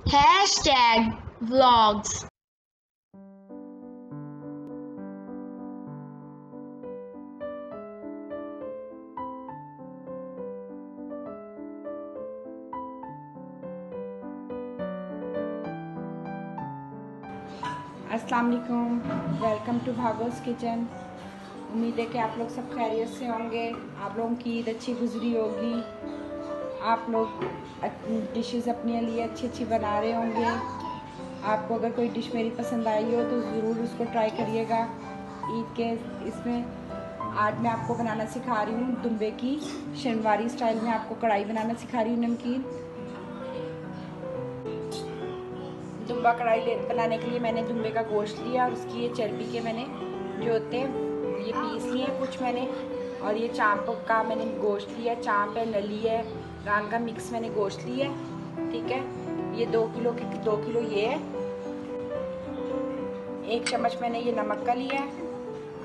#vlogs। अस्सलाम वालेकुम, welcome to भागोस kitchen. उम्मीद है कि आप लोग सब खैरियत से होंगे। आप लोगों की ईद अच्छी गुजरी होगी। आप लोग डिशेस अपने लिए अच्छी अच्छी बना रहे होंगे। आपको अगर कोई डिश मेरी पसंद आई हो तो ज़रूर उसको ट्राई करिएगा ईद के इसमें। आज मैं आपको बनाना सिखा रही हूँ दुम्बे की शनवारी स्टाइल में आपको कढ़ाई बनाना सिखा रही हूँ नमकीन। दुम्बा कढ़ाई बनाने के लिए मैंने दुम्बे का गोश्त लिया और उसकी ये चर्बी के मैंने जो होते हैं ये पीस लिए हैं कुछ मैंने। और ये चाँप का मैंने गोश्त लिया, चाँप है, नली है, रान का मिक्स मैंने गोश्त लिया है। ठीक है, ये 2 किलो ये है। 1 चम्मच मैंने ये नमक का लिया है,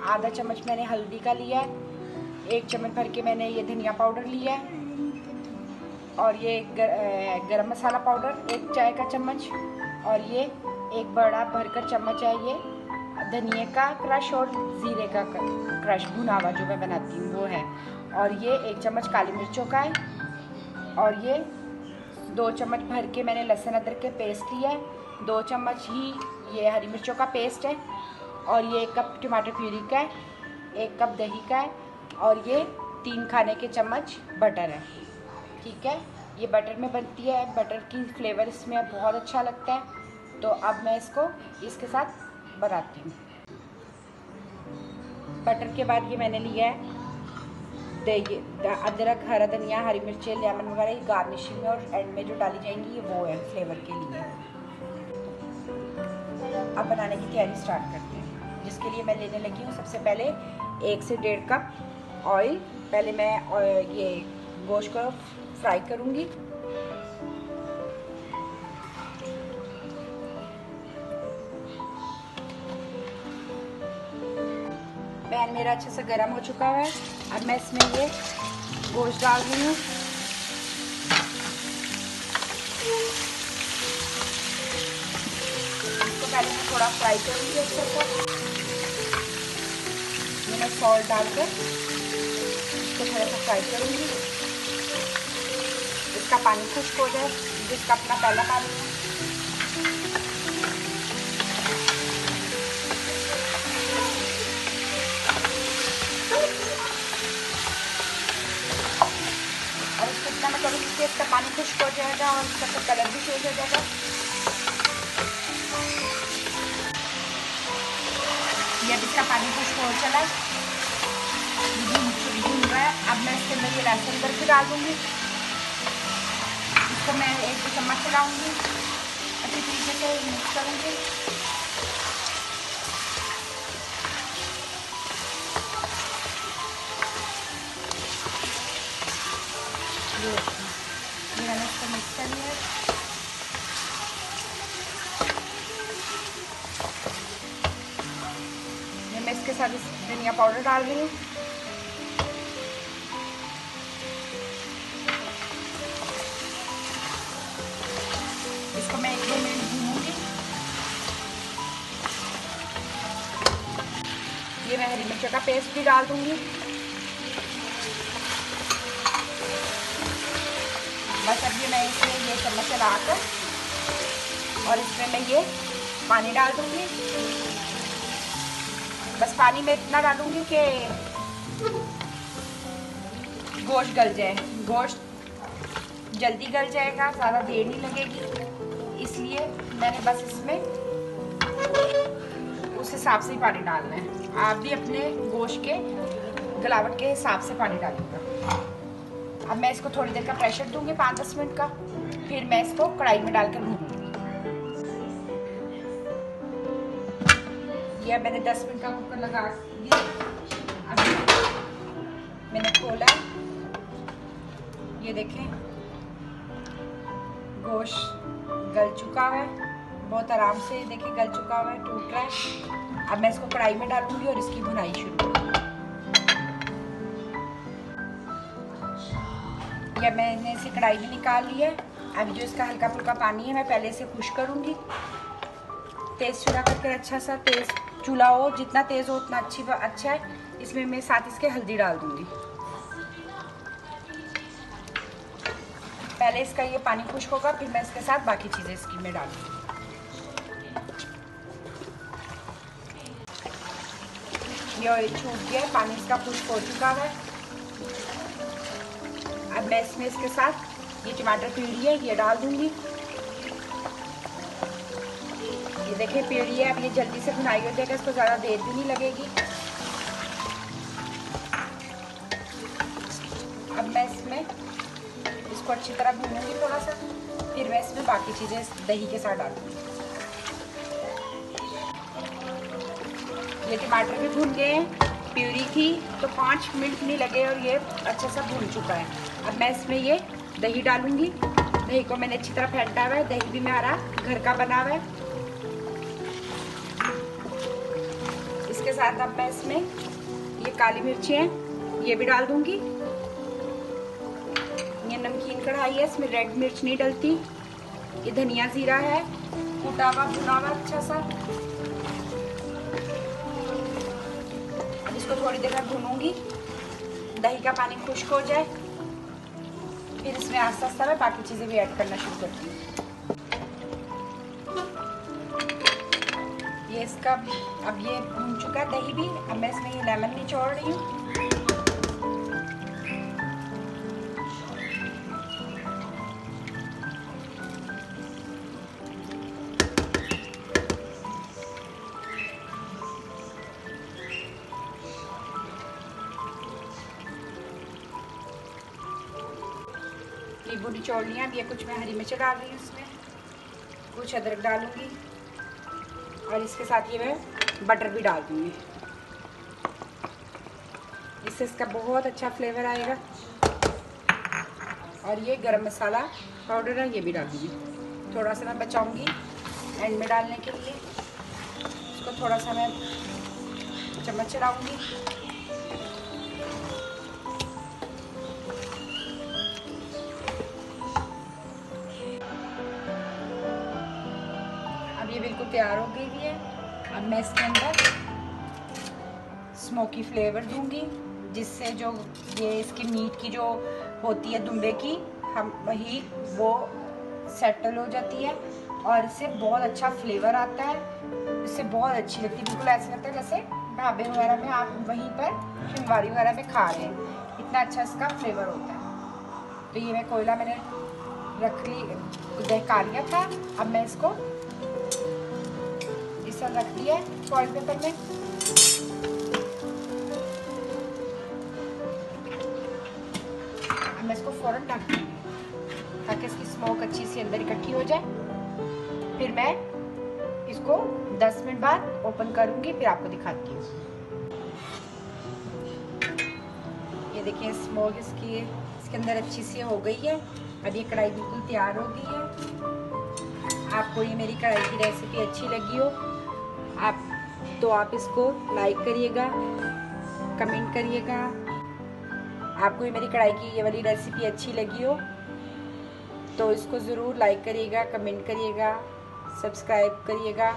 आधा चम्मच मैंने हल्दी का लिया है, 1 चम्मच भर के मैंने ये धनिया पाउडर लिया है और ये गरम मसाला पाउडर 1 चाय का चम्मच और ये एक बड़ा भरकर चम्मच है ये धनिया का क्रश और ज़ीरे का क्रश भुना हुआ जो मैं बनाती हूँ वो है। और ये 1 चम्मच काली मिर्चों का है और ये 2 चम्मच भर के मैंने लहसुन अदरक के पेस्ट लिया है, 2 चम्मच ही ये हरी मिर्चों का पेस्ट है और ये 1 कप टमाटर प्यूरी का है, 1 कप दही का है और ये 3 खाने के चम्मच बटर है। ठीक है, ये बटर में बनती है, बटर की फ्लेवर इसमें बहुत अच्छा लगता है। तो अब मैं इसको इसके साथ बनाती हूँ। बटर के बाद ये मैंने लिया है दही, अदरक, हरा धनिया, हरी मिर्चें, लेमन वगैरह, ये गार्निशिंग में और एंड में जो डाली जाएंगी ये वो है फ्लेवर के लिए। अब बनाने की तैयारी स्टार्ट करते हैं, जिसके लिए मैं लेने लगी हूँ सबसे पहले 1 से 1.5 कप ऑयल। पहले मैं ये गोश्त को फ्राई करूँगी। पैन मेरा अच्छे से गर्म हो चुका है। अब मैं इसमें ये गोश्त डाल रही हूँ। इसको पहले मैं थोड़ा फ्राई करूँगी अच्छे से। मैं सॉल्ट डालकर इसको थोड़ा सा फ्राई करूँगी। इसका पानी खुश्क हो जाए, जिसका अपना पहला पानी है। और इसको इतना मैं करूँगी कि इसका पानी खुश्क हो जाएगा और इसका कलर भी चेंज हो जाएगा। ये अब इसका पानी खुश्क हो चला भून रहा है। अब मैं इसके अंदर ये लहसुन करके डाल दूँगी। इसको मैं 1 चम्मच चलाऊँगी, अच्छी तरीके से मिक्स करूँगी। ये मैंने इसको मिक्स कर लिया। ये मैं इसके साथ धनिया पाउडर डाल रही हूँ। इसको मैं 1-2 मिनट भूनूंगी। ये मैं हरी मिर्च का पेस्ट भी डाल दूंगी। बस अब ये मैं इसमें ये चम्मच चलाकर और इसमें मैं ये पानी डाल दूंगी। बस पानी में इतना डालूंगी कि गोश्त गल जाए। गोश्त जल्दी गल जाएगा, ज़्यादा देर नहीं लगेगी, इसलिए मैंने बस इसमें उस हिसाब से ही पानी डालना है। आप भी अपने गोश्त के गलावट के हिसाब से पानी डालिएगा। अब मैं इसको थोड़ी देर का प्रेशर दूंगी 5-10 मिनट का, फिर मैं इसको कढ़ाई में डालकर भूनूंगी। ये मैंने 10 मिनट का कुकर लगा दिया। अब मैंने खोला, ये देखें गोश्त गल चुका है बहुत आराम से, देखिए गल चुका हुआ है, टूट रहा है। अब मैं इसको कढ़ाई में डालूंगी और इसकी भुनाई शुरू करूँगी। या मैंने इसे कढ़ाई में निकाल लिया है अभी जो इसका हल्का फुल्का पानी है मैं पहले इसे खुश करूँगी। तेज़ चूल्हा करके अच्छा सा तेज़ चूल्हा हो, जितना तेज़ हो उतना अच्छा है। इसमें मैं साथ इसके हल्दी डाल दूँगी। पहले इसका ये पानी खुश्क होगा, फिर मैं इसके साथ बाकी चीज़ें इसकी में डालूँगी। ये ऑयल छूट गया, पानी इसका खुश्क हो चुका है। अब मैं इसमें इसके साथ ये टमाटर प्यूरी है ये डाल दूँगी। ये देखिए प्यूरी है, अब ये जल्दी से भुनाई हो जाएगा, इसको ज़्यादा देर भी नहीं लगेगी। अब मैं इसमें इसको अच्छी तरह भूनूंगी थोड़ा सा, फिर मैं इसमें बाकी चीज़ें दही के साथ डालूंगी। ये टमाटर भी भून गए हैं, प्यूरी थी तो 5 मिनट नहीं लगे और ये अच्छा सा भून चुका है। अब मैं इसमें ये दही डालूंगी। दही को मैंने अच्छी तरह फेंटा हुआ है, दही भी मेरा घर का बना हुआ है। इसके साथ अब मैं इसमें ये काली मिर्ची है ये भी डाल दूंगी। ये नमकीन कढ़ाई है, इसमें रेड मिर्च नहीं डलती। ये धनिया जीरा है कूटा हुआ भुना हुआ अच्छा सा। अब इसको थोड़ी देर में भूनूंगी, दही का पानी खुश्क हो जाए, फिर इसमें आस्ता आस्ता मैं बाकी चीज़ें भी ऐड करना शुरू करती हूँ। ये इसका अब ये भून चुका है दही भी। अब मैं इसमें ये लेमन निचोड़ रही हूँ। नींबू निचोड़ लिया। अब ये कुछ मैं हरी मिर्च डाल रही हूँ इसमें, कुछ अदरक डालूंगी और इसके साथ ये मैं बटर भी डाल दूँगी। इससे इसका बहुत अच्छा फ्लेवर आएगा। और ये गरम मसाला पाउडर है ये भी डाल दूँगी। थोड़ा सा मैं बचाऊँगी एंड में डालने के लिए। इसको थोड़ा सा मैं चम्मच चलाऊँगी। अब ये बिल्कुल तैयार हो गई है। अब मैं इसके अंदर स्मोकी फ्लेवर दूंगी, जिससे जो ये इसकी मीट की जो होती है दुम्बे की हम वही वो सेटल हो जाती है और इससे बहुत अच्छा फ्लेवर आता है। इससे बहुत अच्छी लगती है, बिल्कुल ऐसा लगता है जैसे ढाबे वगैरह में आप वहीं पर शिंगवारी वगैरह में खा रहे हैं, इतना अच्छा इसका फ्लेवर होता है। तो ये मैं कोयला मैंने रख ली दहका लिया था। अब मैं इसको इस तरह रख दिया है फॉइल पेपर में। अब मैं इसको फ़ौरन ढक दूँगी ताकि इसकी स्मोक अच्छी सी अंदर इकट्ठी हो जाए। फिर मैं इसको 10 मिनट बाद ओपन करूँगी, फिर आपको दिखाती हूँ। ये देखिए स्मोक इसके अंदर अच्छी सी हो गई है। अब ये कढ़ाई बिल्कुल तैयार हो गई है। आपको ये मेरी कढ़ाई की रेसिपी अच्छी लगी हो आप इसको लाइक करिएगा, कमेंट करिएगा। आपको ये मेरी कढ़ाई की ये वाली रेसिपी अच्छी लगी हो तो इसको ज़रूर लाइक करिएगा, कमेंट करिएगा, सब्सक्राइब करिएगा।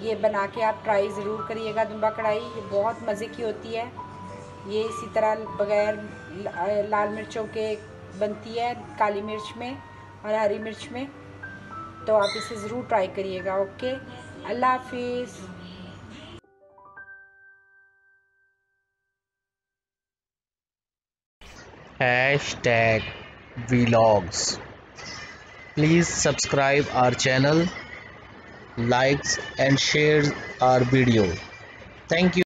ये बना के आप ट्राई ज़रूर करिएगा दुम्बा कढ़ाई, ये बहुत मज़े की होती है। ये इसी तरह बग़ैर लाल मिर्चों के बनती है, काली मिर्च में और हरी मिर्च में। तो आप इसे ज़रूर ट्राई करिएगा। ओके, अल्लाह हाफिज़। #vlogs. Please subscribe our channel, likes and share our video. Thank you.